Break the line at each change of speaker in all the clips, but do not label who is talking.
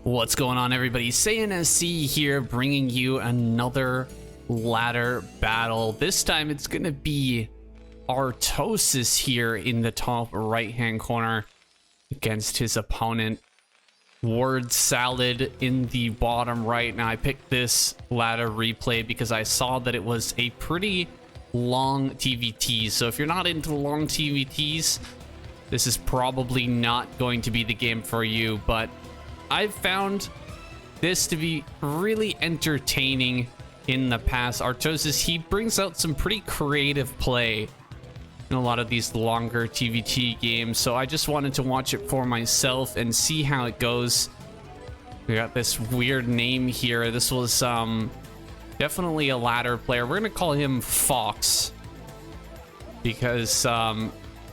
What's going on, everybody? SC here, bringing you another ladder battle. This time it's gonna be Artosis here in the top right hand corner against his opponent Word Salad in the bottom right. Now I picked this ladder replay because I saw that it was a pretty long TvT, so if you're not into long TvTs, this is probably not going to be the game for you. But I've found this to be really entertaining in the past. Artosis, he brings out some pretty creative play in a lot of these longer TvT games, so I just wanted to watch it for myself and see how it goes. We got this weird name here. This was definitely a ladder player. We're gonna call him Fox because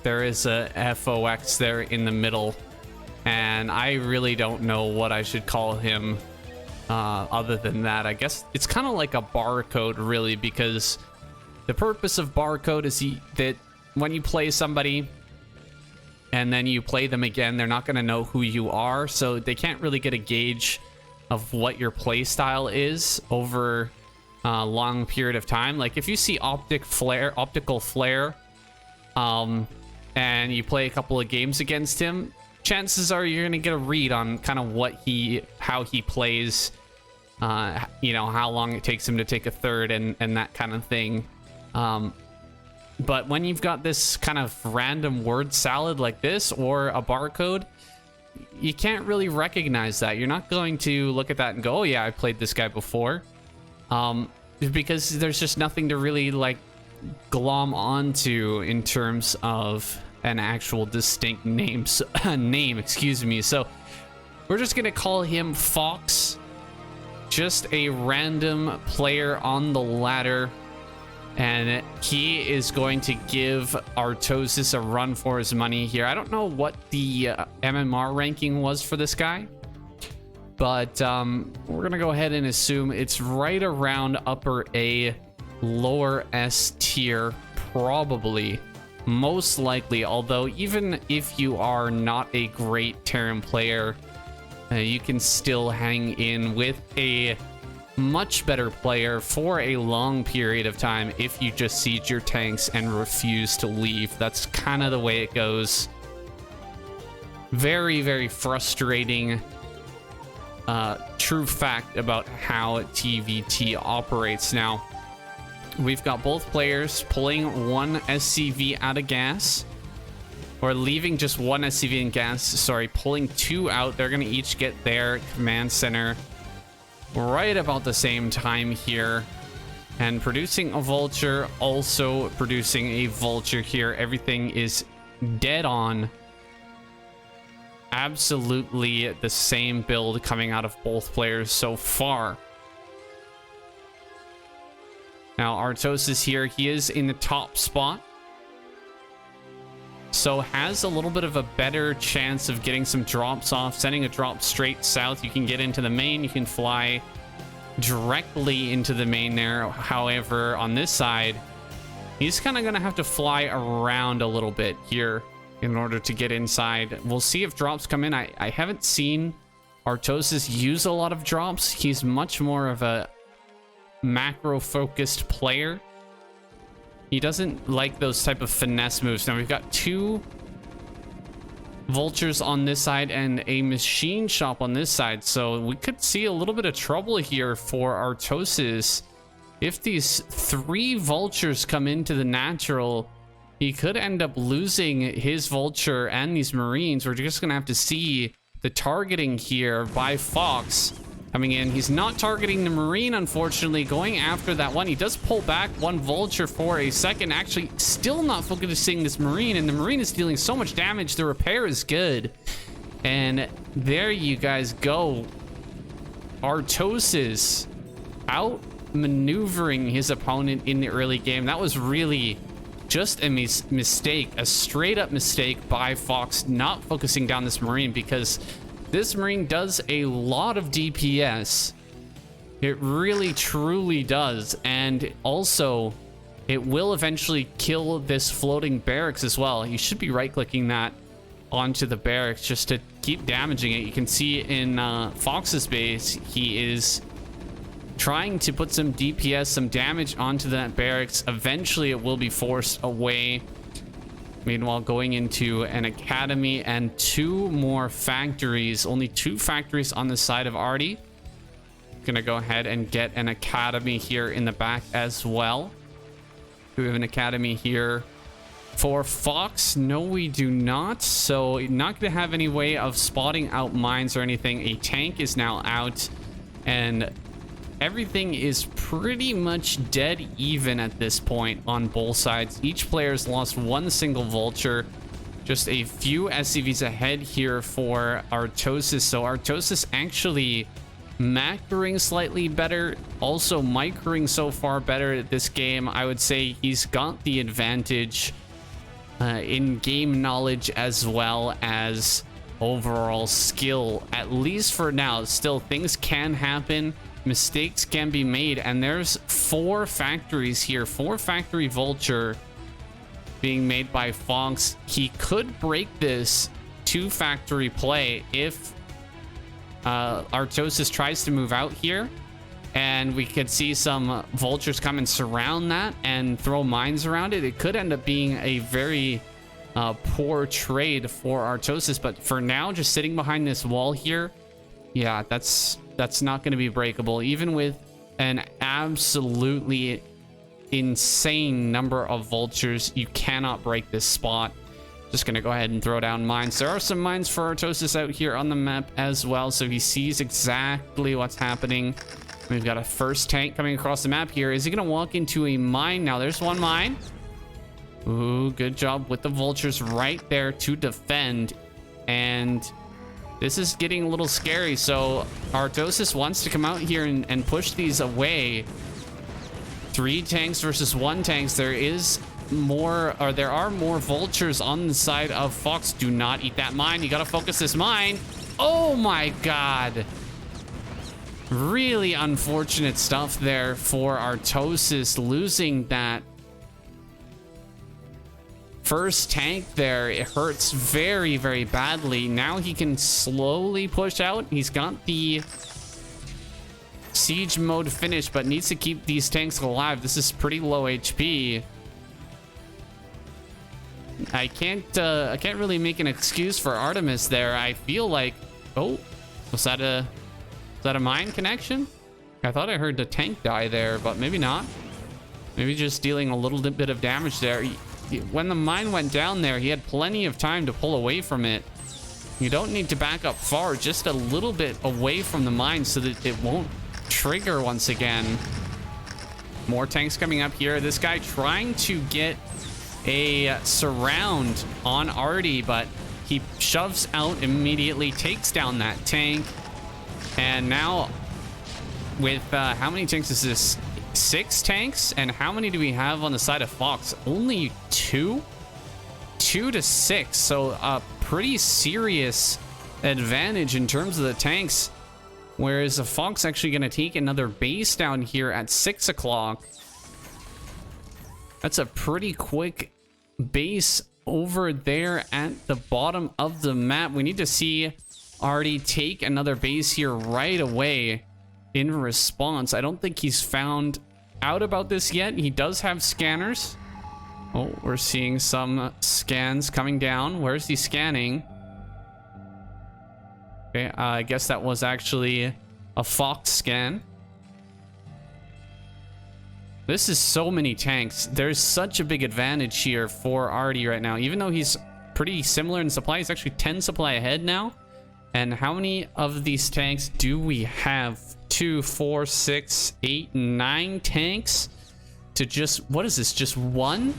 there is a FOX there in the middle, and I really don't know what I should call him other than that. I guess it's kind of like a barcode, really, because the purpose of barcode is that when you play somebody and then you play them again, they're not going to know who you are, so they can't really get a gauge of what your play style is over a long period of time. Like if you see optical flare and you play a couple of games against him, chances are you're gonna get a read on kind of how he plays, you know, how long it takes him to take a third and that kind of thing. But when you've got this kind of random word salad like this or a barcode, you can't really recognize that. You're not going to look at that and go, oh yeah, I played this guy before, because there's just nothing to really like glom onto in terms of an actual distinct name, excuse me. So we're just gonna call him Fox, just a random player on the ladder, and he is going to give Artosis a run for his money here. I don't know what the MMR ranking was for this guy, but we're gonna go ahead and assume it's right around upper A, lower S tier, probably, most likely. Although even if you are not a great Terran player, you can still hang in with a much better player for a long period of time if you just siege your tanks and refuse to leave. That's kind of the way it goes. Very, very frustrating true fact about how TvT operates. Now we've got both players pulling one SCV out of gas, or leaving just one SCV in gas, sorry, pulling two out. They're gonna each get their command center right about the same time here, and producing a vulture, also producing a vulture here. Everything is dead on. Absolutely the same build coming out of both players so far. Now Artosis here, he is in the top spot, so has a little bit of a better chance of getting some drops off. Sending a drop straight south, you can get into the main, you can fly directly into the main there. However, on this side, he's kind of gonna have to fly around a little bit here in order to get inside. We'll see if drops come in. I haven't seen Artosis use a lot of drops. He's much more of a macro focused player. He doesn't like those type of finesse moves. Now we've got two vultures on this side and a machine shop on this side, so we could see a little bit of trouble here for Artosis. If these three vultures come into the natural, he could end up losing his vulture and these marines. We're just gonna have to see the targeting here by Fox coming in. He's not targeting the marine, unfortunately, going after that one. He does pull back one vulture for a second, actually still not focusing this marine, and the marine is dealing so much damage. The repair is good, and there you guys go. Artosis out maneuvering his opponent in the early game. That was really just a mistake, a straight up mistake by Fox not focusing down this marine, because this marine does a lot of DPS. It really truly does. And also it will eventually kill this floating barracks as well. You should be right clicking that onto the barracks just to keep damaging it. You can see in Fox's base, he is trying to put some DPS, some damage onto that barracks. Eventually it will be forced away. Meanwhile, going into an academy and 2 more factories. Only 2 factories on the side of Arty. Gonna go ahead and get an academy here in the back as well. Do we have an academy here for Fox? No, we do not. So not gonna have any way of spotting out mines or anything. A tank is now out, and everything is pretty much dead even at this point on both sides. Each player's lost 1 single vulture. Just a few SCVs ahead here for Artosis. So Artosis actually macroing slightly better, also microing so far better at this game. I would say he's got the advantage in game knowledge as well as overall skill, at least for now. Still, things can happen. Mistakes can be made, and there's 4 factories here, 4 factory vulture being made by Fox. He could break this 2 factory play if Artosis tries to move out here, and we could see some vultures come and surround that and throw mines around it. It could end up being a very poor trade for Artosis, but for now, just sitting behind this wall here, yeah, that's not going to be breakable. Even with an absolutely insane number of vultures, you cannot break this spot. Just going to go ahead and throw down mines. There are some mines for Artosis out here on the map as well, so he sees exactly what's happening. We've got a first tank coming across the map here. Is he going to walk into a mine? Now there's 1 mine. Ooh, good job with the vultures right there to defend. And this is getting a little scary, so Artosis wants to come out here and push these away. 3 tanks versus 1 tanks. There are more vultures on the side of Fox. Do not eat that mine. You gotta focus this mine. Oh my god. Really unfortunate stuff there for Artosis, losing that first tank there. It hurts very, very badly. Now he can slowly push out. He's got the siege mode finished, but needs to keep these tanks alive. This is pretty low HP. I can't really make an excuse for Artemis there. I feel like, oh, was that a mine connection? I thought I heard the tank die there, but maybe not. Maybe just dealing a little bit of damage there. When the mine went down there, he had plenty of time to pull away from it. You don't need to back up far, just a little bit away from the mine so that it won't trigger once again. More tanks coming up here. This guy trying to get a surround on Arty, but he shoves out immediately, takes down that tank. And now with how many tanks is this? 6 tanks? And how many do we have on the side of Fox? Only 2? 2 to 6. So a pretty serious advantage in terms of the tanks. Whereas the Fox actually going to take another base down here at 6 o'clock. That's a pretty quick base over there at the bottom of the map. We need to see Arty take another base here right away in response. I don't think he's found out about this yet. He does have scanners. Oh, we're seeing some scans coming down. Where's he scanning? Okay, I guess that was actually a Fox scan. This is so many tanks. There's such a big advantage here for Arty right now. Even though he's pretty similar in supply, he's actually 10 supply ahead now. And how many of these tanks do we have? 2, 4, 6, 8, 9 tanks to just, what is this? Just 1?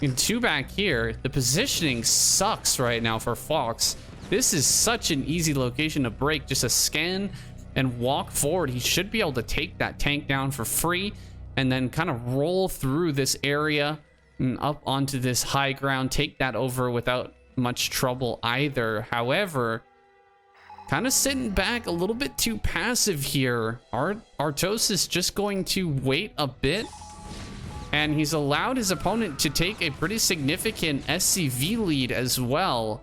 And 2 back here. The positioning sucks right now for Fox. This is such an easy location to break. Just a scan and walk forward. He should be able to take that tank down for free and then kind of roll through this area and up onto this high ground, take that over without much trouble either. However, kind of sitting back a little bit too passive here. Artosis is just going to wait a bit, and he's allowed his opponent to take a pretty significant SCV lead as well.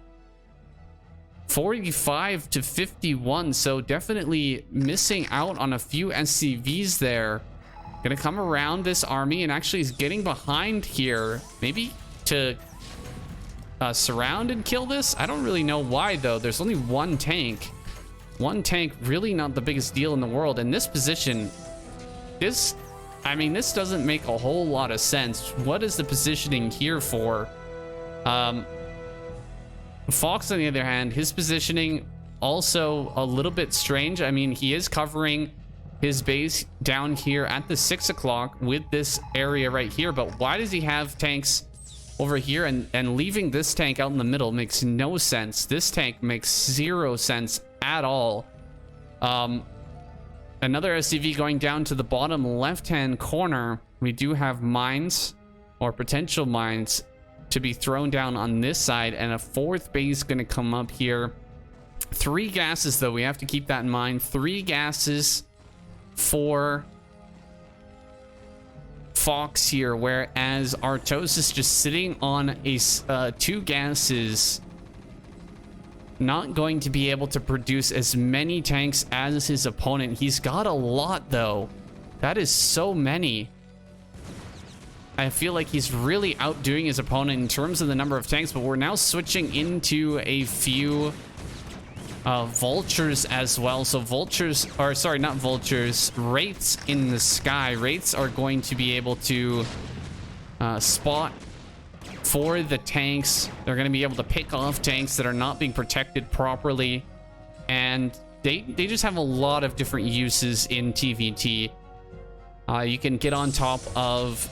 45 to 51, so definitely missing out on a few SCVs there. Gonna come around this army and actually is getting behind here, maybe to surround and kill this. I don't really know why though. There's only one tank, really not the biggest deal in the world. In this position, this doesn't make a whole lot of sense. What is the positioning here for? Fox, on the other hand, his positioning also a little bit strange. I mean, he is covering his base down here at the 6 o'clock with this area right here, but why does he have tanks over here and leaving this tank out in the middle? Makes no sense. This tank makes zero sense at all. Another SCV going down to the bottom left-hand corner. We do have mines or potential mines to be thrown down on this side, and a fourth base going to come up here. 3 gases though, we have to keep that in mind. 3 gases for Fox here, whereas Artosis just sitting on a 2 gases, not going to be able to produce as many tanks as his opponent. He's got a lot though. That is so many. I feel like he's really outdoing his opponent in terms of the number of tanks, but we're now switching into a few vultures as well. So vultures, or sorry, not vultures, wraiths in the sky. Wraiths are going to be able to spot for the tanks. They're going to be able to pick off tanks that are not being protected properly, and they just have a lot of different uses in TvT. You can get on top of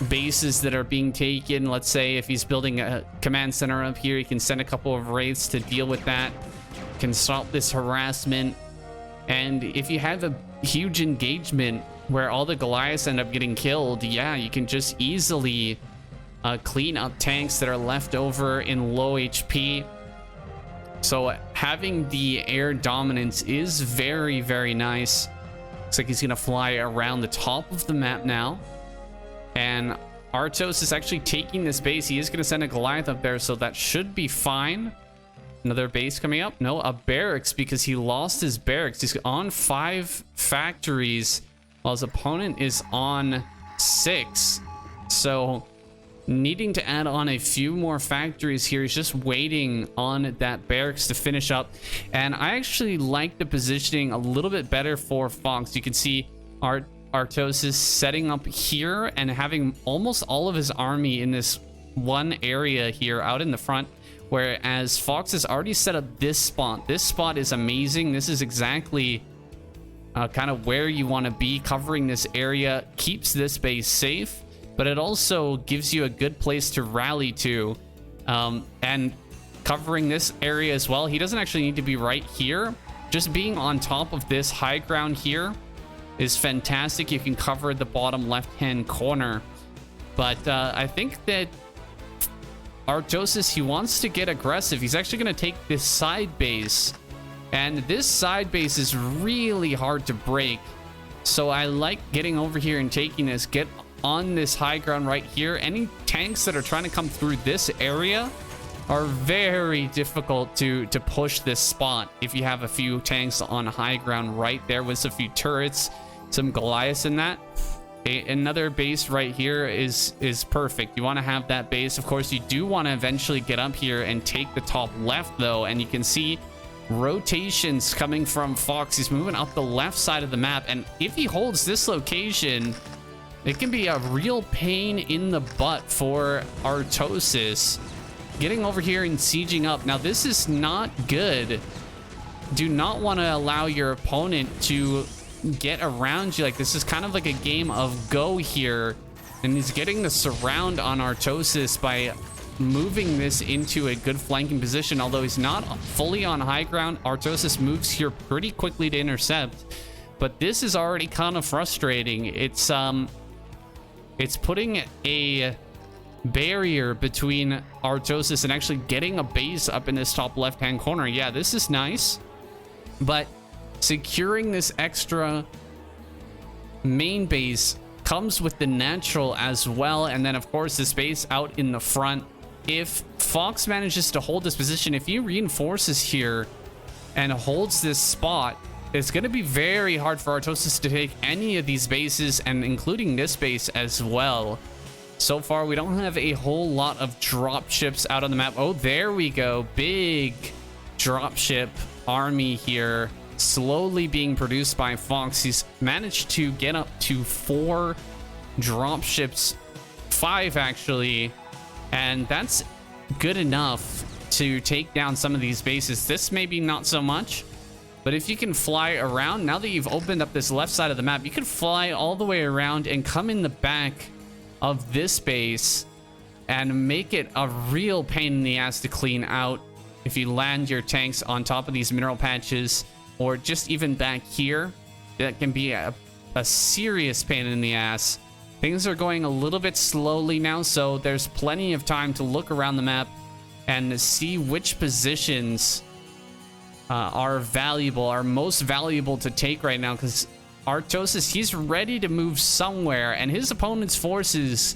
bases that are being taken. Let's say if he's building a command center up here, he can send a couple of wraiths to deal with that, can stop this harassment. And if you have a huge engagement where all the Goliaths end up getting killed, yeah, you can just easily clean up tanks that are left over in low HP. So having the air dominance is very, very nice. Looks like he's gonna fly around the top of the map now. And Artos is actually taking this base. He is going to send a Goliath up there, so that should be fine. Another base coming up. No, a barracks, because he lost his barracks. He's on 5 factories while his opponent is on 6. So needing to add on a few more factories here. He's just waiting on that barracks to finish up. And I actually like the positioning a little bit better for Fox. You can see Artosis setting up here and having almost all of his army in this one area here out in the front, whereas Fox has already set up this spot. This spot is amazing. This is exactly kind of where you want to be. Covering this area keeps this base safe, but it also gives you a good place to rally to, and covering this area as well. He doesn't actually need to be right here. Just being on top of this high ground here is fantastic. You can cover the bottom left-hand corner. But I think that Artosis, he wants to get aggressive. He's actually going to take this side base. And this side base is really hard to break. So I like getting over here and taking this. Get on this high ground right here. Any tanks that are trying to come through this area are very difficult to push this spot. If you have a few tanks on high ground right there with a few turrets, some Goliaths in that, another base right here is perfect. You want to have that base. Of course, you do want to eventually get up here and take the top left though, and you can see rotations coming from Fox. He's moving up the left side of the map, and if he holds this location, it can be a real pain in the butt for Artosis. Getting over here and sieging up. Now this is not good. Do not want to allow your opponent to get around you. Like, this is kind of like a game of go here, and he's getting the surround on Artosis by moving this into a good flanking position. Although he's not fully on high ground, Artosis moves here pretty quickly to intercept, but this is already kind of frustrating. It's putting a barrier between Artosis and actually getting a base up in this top left hand corner. Yeah, this is nice, but securing this extra main base comes with the natural as well. And then of course this base out in the front if Fox manages to hold this position, if he reinforces here and holds this spot, it's going to be very hard for Artosis to take any of these bases, and including this base as well. So far, we don't have a whole lot of drop ships out on the map. Oh, there we go. Big dropship army here, slowly being produced by Fox. He's managed to get up to 4 dropships, 5 actually, and that's good enough to take down some of these bases. This maybe not so much. But if you can fly around, now that you've opened up this left side of the map, you can fly all the way around and come in the back of this base and make it a real pain in the ass to clean out if you land your tanks on top of these mineral patches, or just even back here. That can be a serious pain in the ass. Things are going a little bit slowly now, so there's plenty of time to look around the map and see which positions are valuable, are most valuable to take right now, because Artosis, he's ready to move somewhere, and his opponent's forces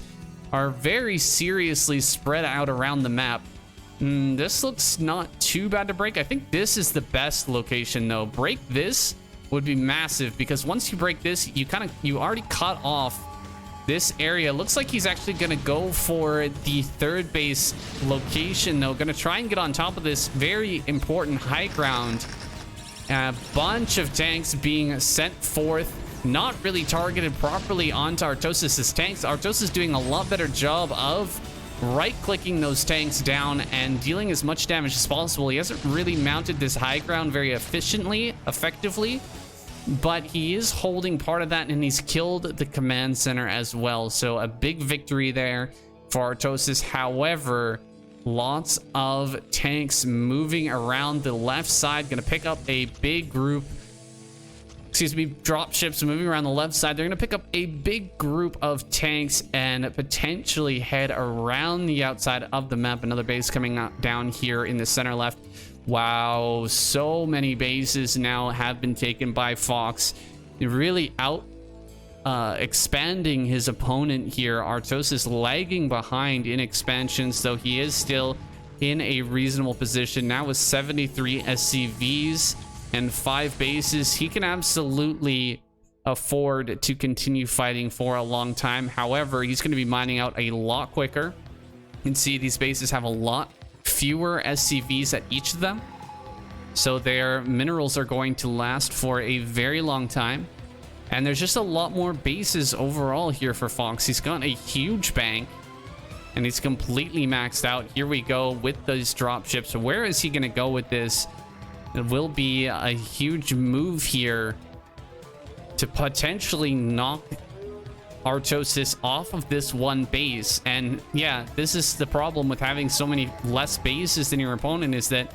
are very seriously spread out around the map. This looks not too bad to break. I think this is the best location though. Break this would be massive, because once you break this, you already cut off this area. Looks like he's actually gonna go for the 3rd base location though. Gonna try and get on top of this very important high ground. A bunch of tanks being sent forth, not really targeted properly onto Artosis's tanks. Artosis doing a lot better job of right-clicking those tanks down and dealing as much damage as possible. He hasn't really mounted this high ground very effectively, but he is holding part of that, and he's killed the command center as well. So a big victory there for Artosis. However, lots of tanks moving around the left side. Gonna pick up a big group, drop ships moving around the left side. They're gonna pick up a big group of tanks and potentially head around the outside of the map. Another base coming up down here in the center left. Wow, so many bases now have been taken by Fox. Really expanding his opponent here. Artosis lagging behind in expansions, though he is still in a reasonable position. Now with 73 SCVs and 5 bases, he can absolutely afford to continue fighting for a long time. However, he's going to be mining out a lot quicker. You can see these bases have a lot fewer SCVs at each of them, so their minerals are going to last for a very long time. And there's just a lot more bases overall here for Fox. He's got a huge bank, and he's completely maxed out. Here we go with those drop ships. Where is he going to go with this? It will be a huge move here to potentially knock Artosis off of this one base. And yeah, this is the problem with having so many less bases than your opponent, is that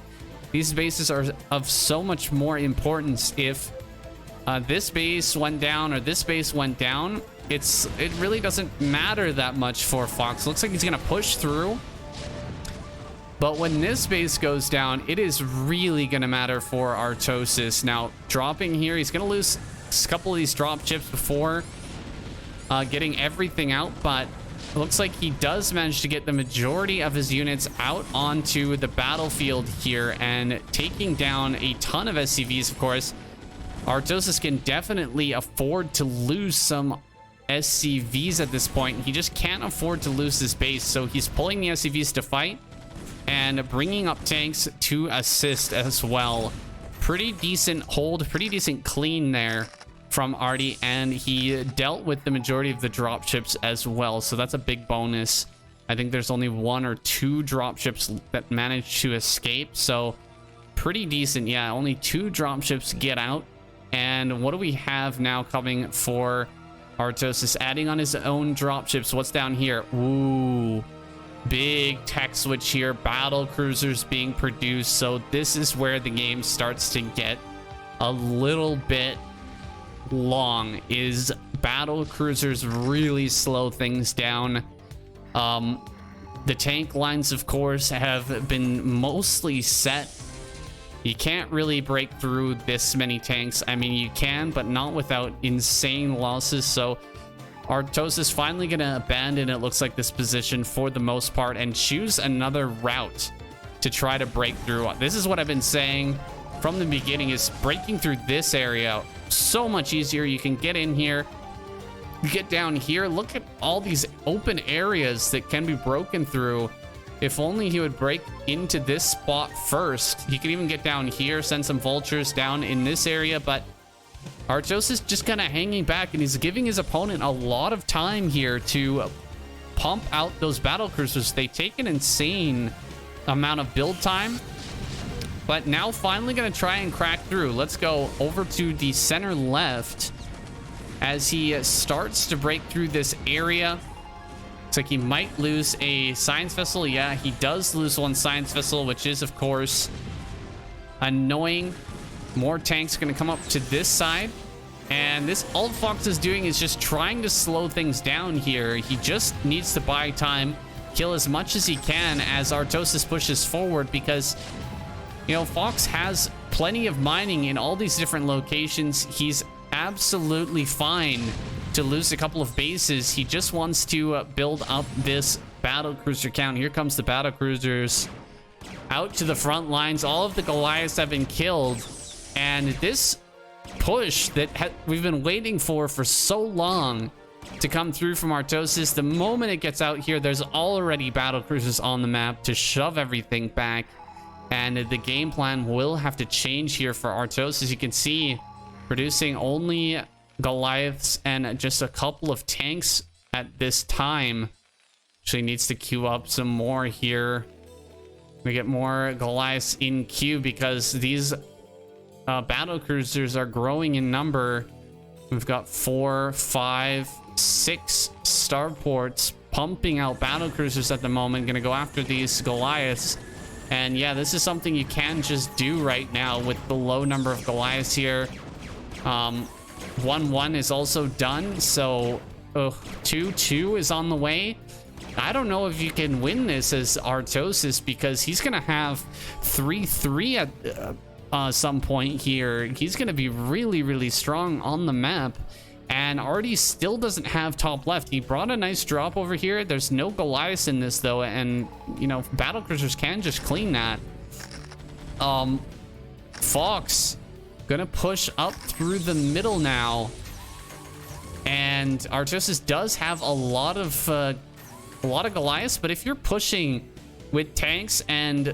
these bases are of so much more importance. If this base went down or this base went down, it really doesn't matter that much for Fox. Looks like he's gonna push through, but when this base goes down, it is really gonna matter for Artosis. Now dropping here, he's gonna lose a couple of these drop chips before getting everything out, but it looks like he does manage to get the majority of his units out onto the battlefield here and taking down a ton of SCVs. Of course, Artosis can definitely afford to lose some SCVs at this point. He just can't afford to lose this base, so he's pulling the SCVs to fight and bringing up tanks to assist as well. Pretty decent hold, pretty decent clean there from Arty, and he dealt with the majority of the drop ships as well, so that's a big bonus. I think there's only 1 or 2 drop ships that managed to escape, so pretty decent. Yeah, only 2 drop ships get out. And what do we have now coming for Artosis? Adding on his own drop ships. What's down here? Ooh, big tech switch here. Battle cruisers being produced, so this is where the game starts to get a little bit long. Is battle cruisers really slow things down. The tank lines, of course, have been mostly set. You can't really break through this many tanks. I mean, you can, but not without insane losses. So Artosis finally gonna abandon, it looks like, this position for the most part and choose another route to try to break through. This is what I've been saying from the beginning, is breaking through this area so much easier. You can get in here, get down here. Look at all these open areas that can be broken through. If only he would break into this spot first. He could even get down here, send some vultures down in this area, but Artosis just kind of hanging back, and he's giving his opponent a lot of time here to pump out those battle cruisers. They take an insane amount of build time, but now finally going to try and crack through. Let's go over to the center left as he starts to break through this area. Looks like he might lose a science vessel. Yeah, he does lose one science vessel, which is, of course, annoying. More tanks going to come up to this side. And this all Fox is doing is just trying to slow things down here. He just needs to buy time, kill as much as he can as Artosis pushes forward, because, you know, Fox has plenty of mining in all these different locations. He's absolutely fine to lose a couple of bases. He just wants to build up this battle cruiser count. Here comes the battle cruisers out to the front lines. All of the Goliaths have been killed. And this push that we've been waiting for so long to come through from Artosis, the moment it gets out here, there's already battle cruisers on the map to shove everything back. And the game plan will have to change here for Artosis. You can see producing only Goliaths and just a couple of tanks at this time. Actually needs to queue up some more here. We get more Goliaths in queue because these battle cruisers are growing in number. We've got 4, 5, 6 starports pumping out battle cruisers at the moment. Gonna go after these Goliaths. And yeah, this is something you can just do right now with the low number of Goliaths here. 1-1 is also done, so 2-2 is on the way. I don't know if you can win this as Artosis, because he's gonna have 3-3 at some point here. He's going to be really, really strong on the map. And Arty still doesn't have top left. He brought a nice drop over here. There's no Goliaths in this, though. And, you know, battle cruisers can just clean that. Fox going to push up through the middle now. And Artosis does have a lot of Goliaths. But if you're pushing with tanks and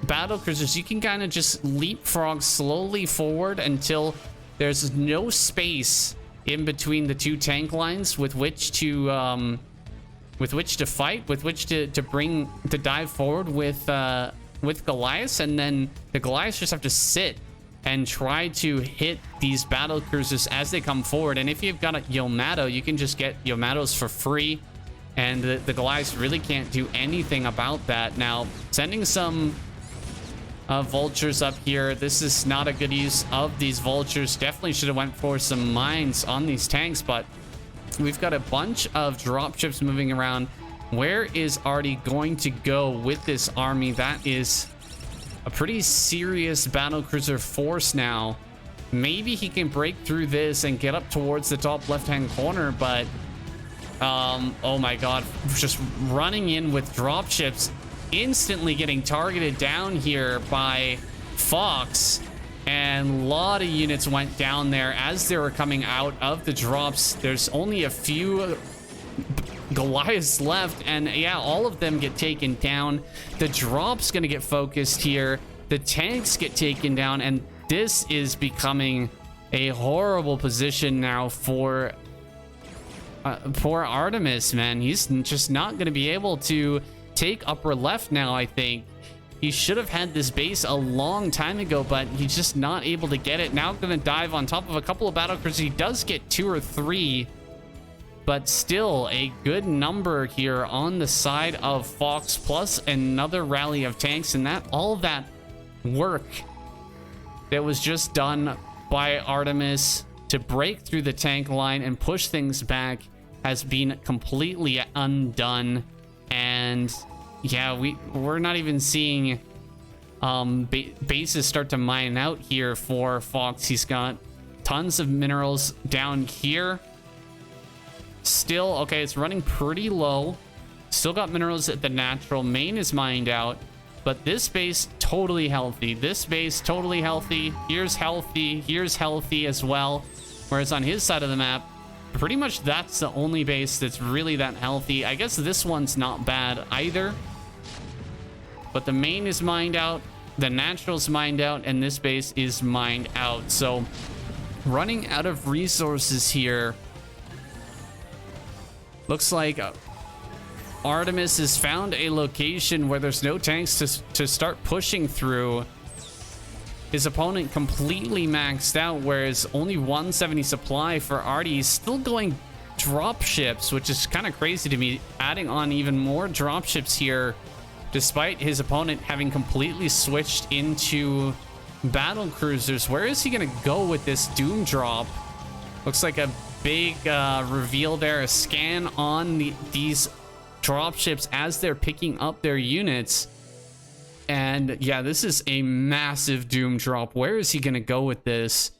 battle cruisers, you can kind of just leapfrog slowly forward until there's no space in between the two tank lines with which to fight, with which to dive forward with Goliaths. And then the Goliaths just have to sit and try to hit these battle cruisers as they come forward. And if you've got a Yamato, you can just get Yamatos for free, and the Goliaths really can't do anything about that. Now, sending some vultures up here. This is not a good use of these vultures. Definitely should have went for some mines on these tanks, but we've got a bunch of dropships moving around. Where is Arty going to go with this army? That is a pretty serious battle cruiser force now. Maybe he can break through this and get up towards the top left-hand corner, but oh my god, just running in with dropships, instantly getting targeted down here by Fox, and a lot of units went down there as they were coming out of the drops. There's only a few Goliaths left, and yeah, all of them get taken down. The drop's gonna get focused here, the tanks get taken down, and this is becoming a horrible position now for poor Artemis, man. He's just not gonna be able to take upper left now. I think he should have had this base a long time ago, but he's just not able to get it. Now gonna dive on top of a couple of battle cruisers. He does get 2 or 3, but still a good number here on the side of Fox, plus another rally of tanks. And that all of that work that was just done by Artemis to break through the tank line and push things back has been completely undone. And yeah, we're not even seeing bases start to mine out here for Fox. He's got tons of minerals down here. still, okay, it's running pretty low. Still got minerals at the natural. Main is mined out. But this base, totally healthy. This base, totally healthy. Here's healthy. Here's healthy as well. Whereas on his side of the map, pretty much that's the only base that's really that healthy. I guess this one's not bad either. But the main is mined out. The natural's mined out. And this base is mined out. So running out of resources here. Looks like Artemis has found a location where there's no tanks to start pushing through. His opponent completely maxed out, whereas only 170 supply for Arty. He's still going drop ships, which is kind of crazy to me, adding on even more drop ships here, despite his opponent having completely switched into battle cruisers. Where is he going to go with this Doom drop? Looks like a big reveal there, a scan on these dropships as they're picking up their units. And yeah, this is a massive Doom drop. Where is he gonna go with this?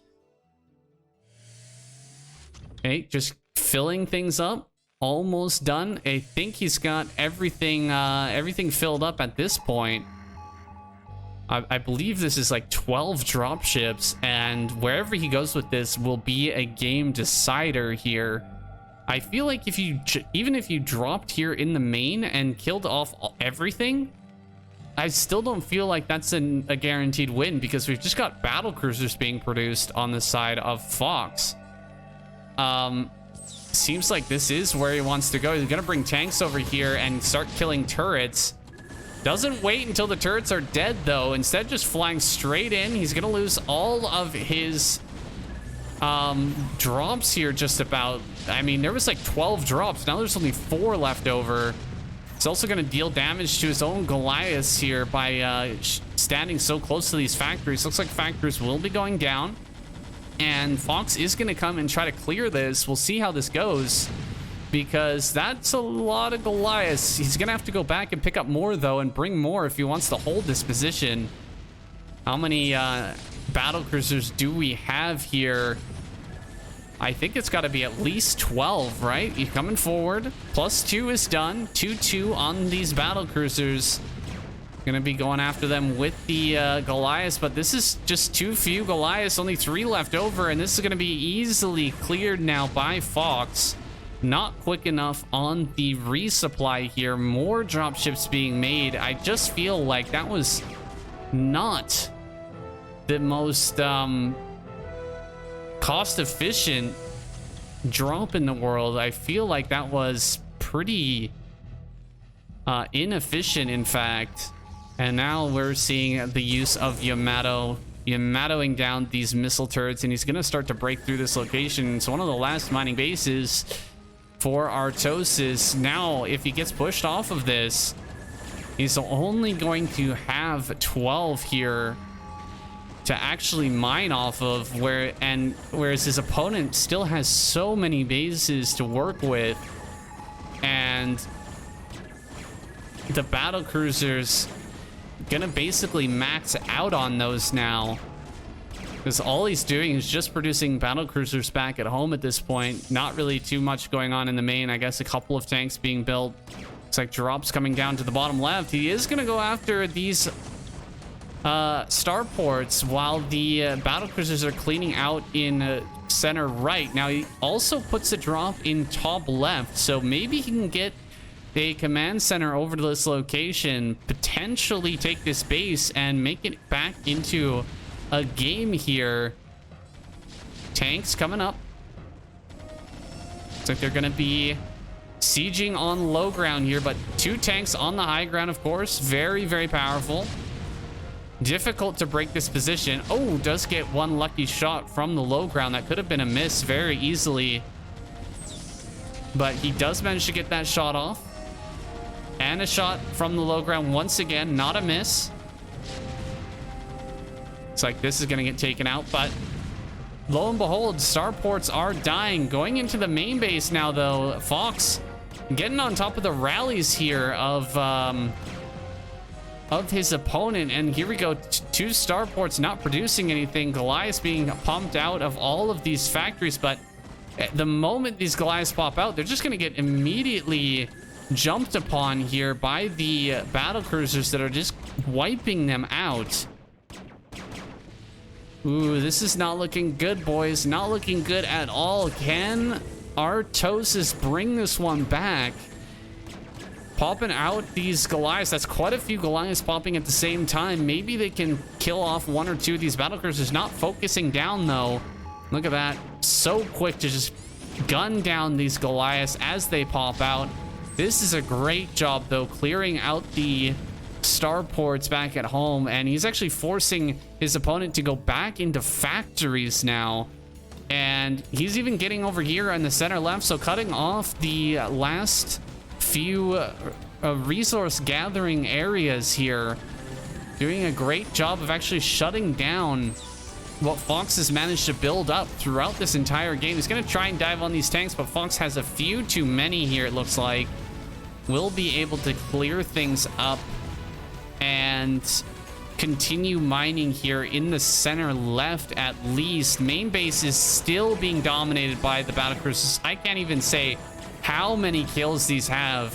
Okay, just filling things up. Almost done. I think he's got everything filled up at this point. I believe this is like 12 dropships, and wherever he goes with this will be a game decider here. I feel like even if you dropped here in the main and killed off everything, I still don't feel like that's a guaranteed win, because we've just got battle cruisers being produced on the side of Fox. Seems like this is where he wants to go. He's gonna bring tanks over here and start killing turrets. Doesn't wait until the turrets are dead though. Instead, just flying straight in. He's gonna lose all of his drops here just about. I mean, there was like 12 drops. Now there's only 4 left over. He's also going to deal damage to his own Goliaths here by standing so close to these factories. Looks like factories will be going down. And Fox is going to come and try to clear this. We'll see how this goes, because that's a lot of Goliaths. He's going to have to go back and pick up more, though, and bring more if he wants to hold this position. How many battle cruisers do we have here? I think it's got to be at least 12, right? He's coming forward. +2 is done. 2-2 on these battle cruisers. Gonna be going after them with the Goliaths, but this is just too few Goliaths. Only 3 left over, and this is gonna be easily cleared now by Fox. Not quick enough on the resupply here. More dropships being made. I just feel like that was not the most cost-efficient drop in the world. I feel like that was pretty inefficient, in fact. And now we're seeing the use of Yamatoing down these missile turrets, and he's going to start to break through this location. It's one of the last mining bases for Artosis. Now, if he gets pushed off of this, he's only going to have 12 here to actually mine off of, whereas his opponent still has so many bases to work with. And the battle cruisers gonna basically max out on those now, because all he's doing is just producing battle cruisers back at home at this point. Not really too much going on in the main. I guess a couple of tanks being built. Looks like drops coming down to the bottom left. He is gonna go after these starports while the battle cruisers are cleaning out in center right. Now he also puts a drop in top left, so maybe he can get a command center over to this location, potentially take this base and make it back into a game here. Tanks coming up. Looks like they're gonna be sieging on low ground here, but 2 tanks on the high ground, of course. Very, very powerful. Difficult to break this position. Oh, does get one lucky shot from the low ground. That could have been a miss very easily, but he does manage to get that shot off. And a shot from the low ground once again, not a miss. It's like this is going to get taken out, but lo and behold, starports are dying. Going into the main base now, though. Fox getting on top of the rallies here of his opponent, and here we go. 2 starports not producing anything. Goliath being pumped out of all of these factories, but The moment these Goliaths pop out, they're just going to get immediately jumped upon here by the battle cruisers that are just wiping them out. Ooh, this is not looking good, boys. Not looking good at all. Can Artosis bring this one back? Popping out these Goliaths. That's quite a few Goliaths popping at the same time. Maybe they can kill off one or two of these battle cruisers. Not focusing down, though. Look at that. So quick to just gun down these Goliaths as they pop out. This is a great job, though, clearing out the starports back at home. And he's actually forcing his opponent to go back into factories now. And he's even getting over here on the center left. So cutting off the last few resource gathering areas here. Doing a great job of actually shutting down what Fox has managed to build up throughout this entire game. He's going to try and dive on these tanks, but Fox has a few too many here, it looks like. Will be able to clear things up and continue mining here in the center left at least. Main base is still being dominated by the battle cruisers. I can't even say how many kills these have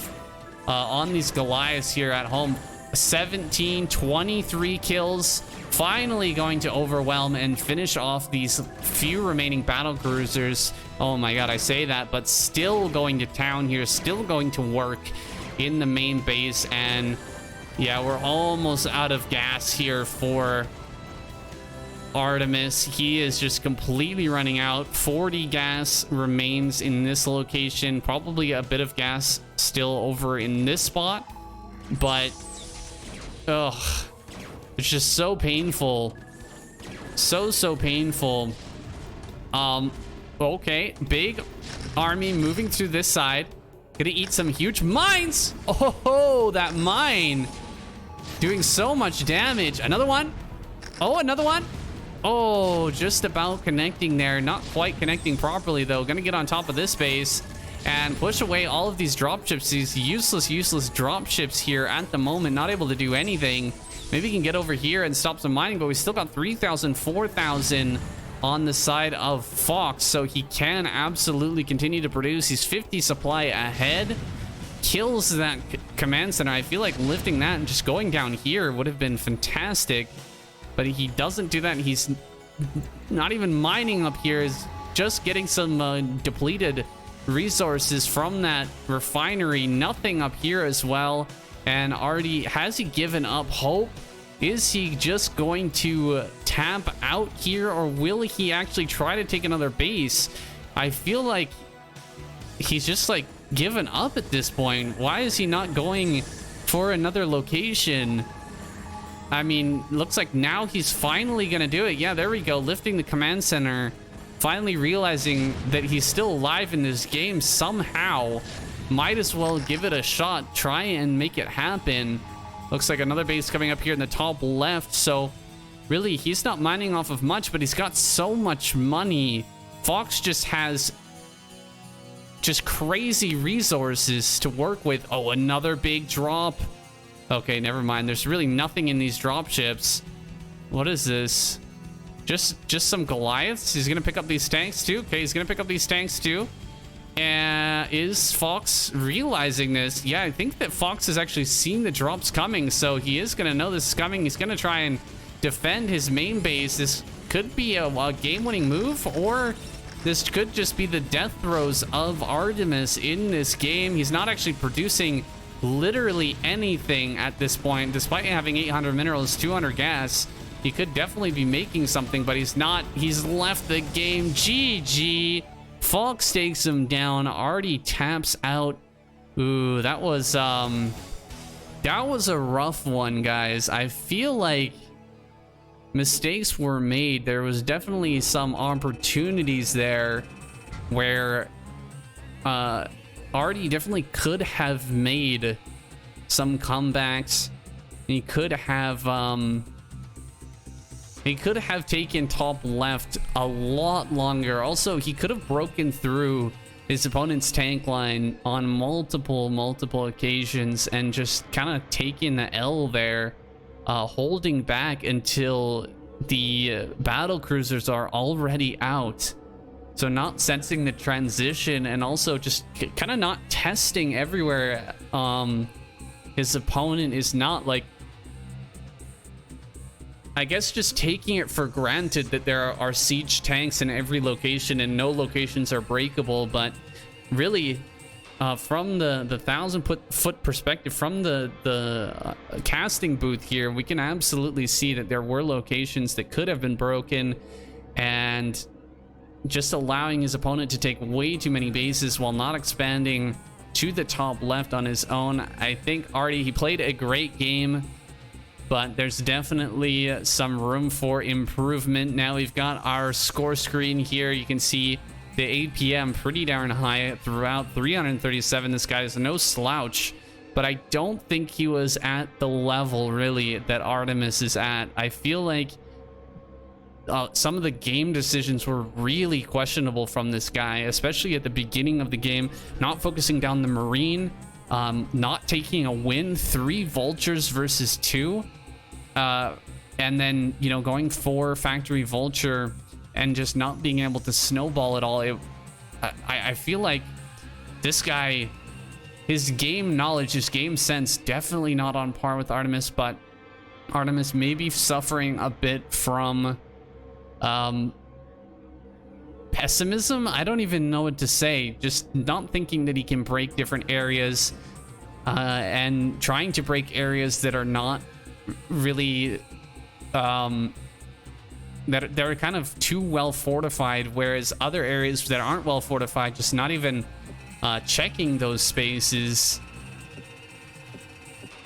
on these Goliaths here at home. 17, 23 kills. Finally going to overwhelm and finish off these few remaining battle cruisers. Oh my god, I say that, but still going to town here, still going to work in the main base. And yeah, we're almost out of gas here for Artemis. He is just completely running out. 40 gas remains in this location. Probably a bit of gas still over in this spot, but ugh, it's just so painful. So painful. Okay, big army moving through this side. Gonna eat some huge mines. Oh, that mine doing so much damage. Another one. Oh, another one. Oh, just about connecting there. Not quite connecting properly, though. Gonna get on top of this base and push away all of these dropships. These useless dropships here at the moment. Not able to do anything. Maybe he can get over here and stop some mining, but we still got 3,000, 4,000 on the side of Fox, so he can absolutely continue to produce. He's 50 supply ahead. Kills that command center. I feel like lifting that and just going down here would have been fantastic, but he doesn't do that. He's not even mining up here. Is just getting some depleted resources from that refinery. Nothing up here as well. And Arty, has he given up hope? Is he just going to tap out here, or will he actually try to take another base? I feel like he's just like given up at this point. Why is he not going for another location? I mean, looks like now he's finally gonna do it. Yeah, there we go, lifting the command center, finally realizing that he's still alive in this game somehow. Might as well give it a shot, try and make it happen. Looks like another base coming up here in the top left. So really, he's not mining off of much, but he's got so much money. Fox just has just crazy resources to work with. Oh, another big drop. Okay, never mind. There's really nothing in these drop ships. What is this? Just some Goliaths. He's gonna pick up these tanks too. Okay, he's gonna pick up these tanks too. And is Fox realizing this? Yeah, I think that Fox has actually seen the drops coming, so he is gonna know this is coming. He's gonna try and defend his main base. This could be a game-winning move, or this could just be the death throes of Artemis in this game. He's not actually producing literally anything at this point, despite having 800 minerals, 200 gas. He could definitely be making something, but he's not. He's left the game. GG. Fox takes him down. Arty taps out. Ooh, that was a rough one, guys. I feel like mistakes were made. There was definitely some opportunities there where Arty definitely could have made some comebacks. He could have taken top left a lot longer. Also, he could have broken through his opponent's tank line on multiple occasions and just kind of taken the L there, holding back until the battle cruisers are already out. So not sensing the transition, and also just kind of not testing everywhere. His opponent is not, like, I guess just taking it for granted that there are siege tanks in every location and no locations are breakable. But really, from the 1,000-foot perspective, from the casting booth here, we can absolutely see that there were locations that could have been broken, and just allowing his opponent to take way too many bases while not expanding to the top left on his own. I think Arty, he played a great game, but there's definitely some room for improvement. Now we've got our score screen here. You can see the APM pretty darn high throughout, 337. This guy is no slouch, but I don't think he was at the level really that Artemis is at. I feel like some of the game decisions were really questionable from this guy, especially at the beginning of the game. Not focusing down the Marine, not taking a win, 3 Vultures versus 2, and then, you know, going for Factory Vulture and just not being able to snowball at all. I feel like this guy, his game knowledge, his game sense, definitely not on par with Artemis, but Artemis may be suffering a bit from pessimism. I don't even know what to say. Just not thinking that he can break different areas, and trying to break areas that are not really that they're kind of too well fortified, whereas other areas that aren't well fortified, just not even checking those spaces.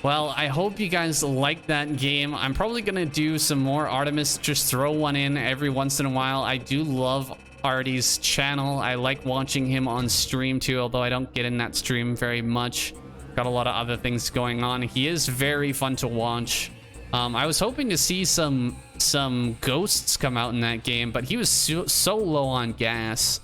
Well, I hope you guys liked that game. I'm probably gonna do some more Artemis, just throw one in every once in a while. I do love Arty's channel. I like watching him on stream too, although I don't get in that stream very much. Got a lot of other things going on. He is very fun to watch. I was hoping to see some ghosts come out in that game, but he was so low on gas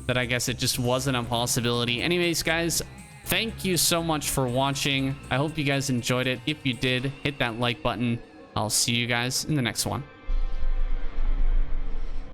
that I guess it just wasn't a possibility. Anyways, guys, thank you so much for watching. I hope you guys enjoyed it. If you did, hit that like button. I'll see you guys in the next one.